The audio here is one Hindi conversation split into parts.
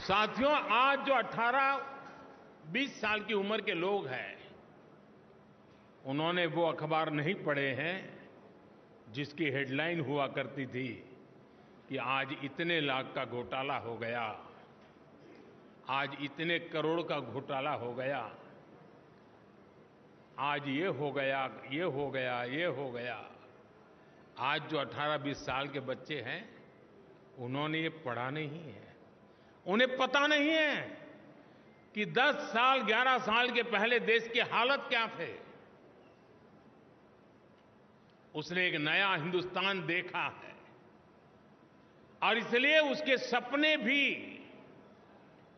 साथियों, आज जो 18-20 साल की उम्र के लोग हैं, उन्होंने वो अखबार नहीं पढ़े हैं जिसकी हेडलाइन हुआ करती थी कि आज इतने लाख का घोटाला हो गया, आज इतने करोड़ का घोटाला हो गया, आज ये हो गया, ये हो गया, ये हो गया। आज जो 18-20 साल के बच्चे हैं, उन्होंने ये पढ़ा नहीं है। उन्हें पता नहीं है कि 10 साल, 11 साल के पहले देश की हालत क्या थे। उसने एक नया हिंदुस्तान देखा है और इसलिए उसके सपने भी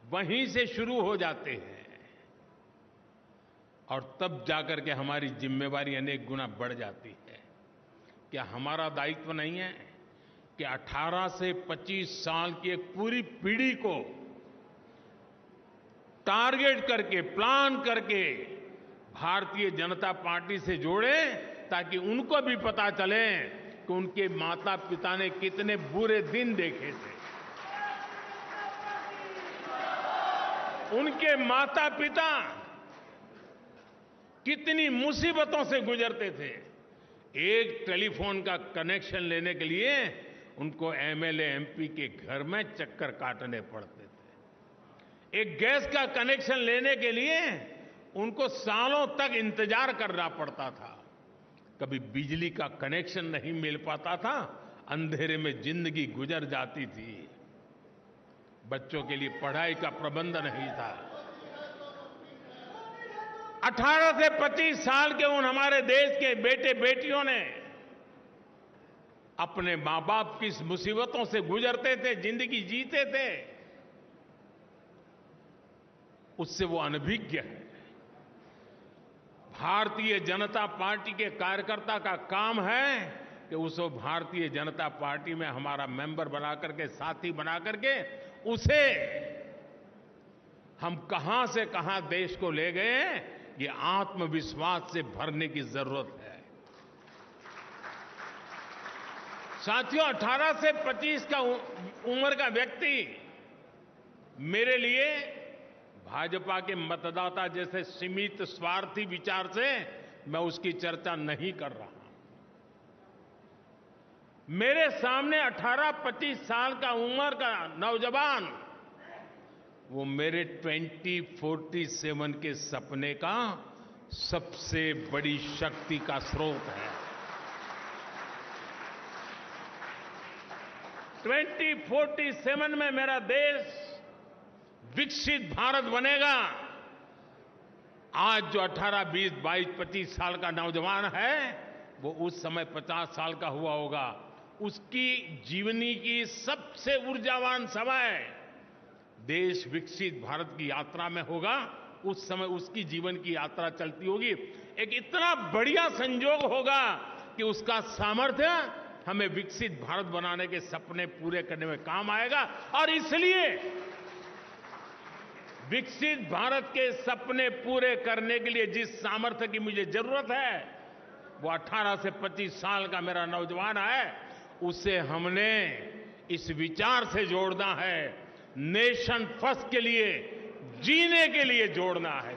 वहीं से शुरू हो जाते हैं और तब जाकर के हमारी जिम्मेवारी अनेक गुना बढ़ जाती है। क्या हमारा दायित्व नहीं है कि 18 से 25 साल की एक पूरी पीढ़ी को टारगेट करके, प्लान करके भारतीय जनता पार्टी से जोड़ें, ताकि उनको भी पता चले कि उनके माता पिता ने कितने बुरे दिन देखे थे, उनके माता पिता कितनी मुसीबतों से गुजरते थे। एक टेलीफोन का कनेक्शन लेने के लिए उनको एमएलए एमपी के घर में चक्कर काटने पड़ते थे। एक गैस का कनेक्शन लेने के लिए उनको सालों तक इंतजार करना पड़ता था। कभी बिजली का कनेक्शन नहीं मिल पाता था, अंधेरे में जिंदगी गुजर जाती थी। बच्चों के लिए पढ़ाई का प्रबंध नहीं था। 18 से 25 साल के उन हमारे देश के बेटे बेटियों ने अपने मां बाप की मुसीबतों से गुजरते थे, जिंदगी जीते थे, उससे वो अनभिज्ञ है। भारतीय जनता पार्टी के कार्यकर्ता का काम है कि उसको भारतीय जनता पार्टी में हमारा मेंबर बना करके, साथी बना करके, उसे हम कहां से कहां देश को ले गए, ये आत्मविश्वास से भरने की जरूरत है। साथियों, 18 से 25 का उम्र का व्यक्ति मेरे लिए भाजपा के मतदाता जैसे सीमित स्वार्थी विचार से मैं उसकी चर्चा नहीं कर रहा। मेरे सामने 18-25 साल का उम्र का नौजवान, वो मेरे 2047 के सपने का सबसे बड़ी शक्ति का स्रोत है। 2047 में मेरा देश विकसित भारत बनेगा। आज जो 18, 20, 22, 25 साल का नौजवान है, वो उस समय 50 साल का हुआ होगा। उसकी जीवनी की सबसे ऊर्जावान समय देश विकसित भारत की यात्रा में होगा। उस समय उसकी जीवन की यात्रा चलती होगी। एक इतना बढ़िया संयोग होगा कि उसका सामर्थ्य हमें विकसित भारत बनाने के सपने पूरे करने में काम आएगा। और इसलिए विकसित भारत के सपने पूरे करने के लिए जिस सामर्थ्य की मुझे जरूरत है, वो 18 से 25 साल का मेरा नौजवान है। उसे हमने इस विचार से जोड़ना है, नेशन फर्स्ट के लिए, जीने के लिए जोड़ना है।